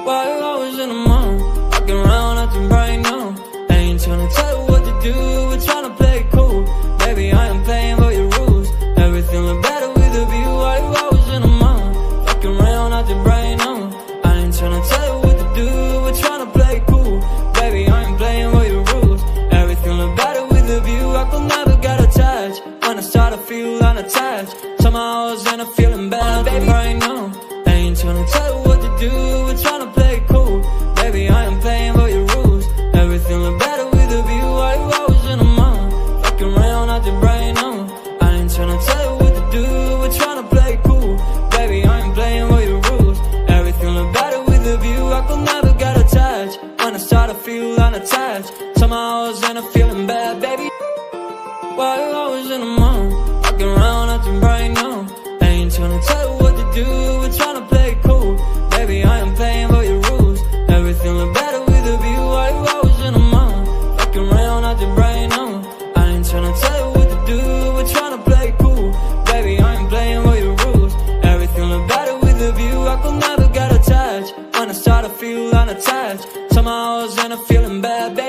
Why you always in the mood? Walking around acting brand new. Ain't tryna tell you what to do, we're tryna play it cool. Baby, I am playing by your rules. Everything look better with a view. Why you always in the mood? Walking around acting brand new. I ain't tryna tell you what to do, we're tryna play it cool. Baby, I am playing by your rules. Everything look better with a view. I could never get attached. When I start to feel unattached, somehow I was in a feeling bad. Baby, right now, I ain't tryna tell you what to do, we're tryna play it cool. Baby, I am playing by your rules. Everything look better with a view. Why you always in the mood? Fucking around acting brand new. I ain't tryna tell you what to do, we're tryna play it cool. Baby, I am playing by your rules. Everything look better with a view. I could never get attached. When I start to feel unattached, somehow I was in a feeling bad. Baby, why you always in the mood? Walking around acting brand new. I ain't tryna tell you what to do, we're tryna play it cool. Baby, I am playing by your rules. Everything look better with a view. Why you always in the mood? Walking around acting brand new. I ain't tryna tell you what to do, we're tryna play it cool. Baby, I am playing by your rules. Everything look better with a view. I could never get attached. When I start to feel unattached, somehow I was in a feeling bad. Baby,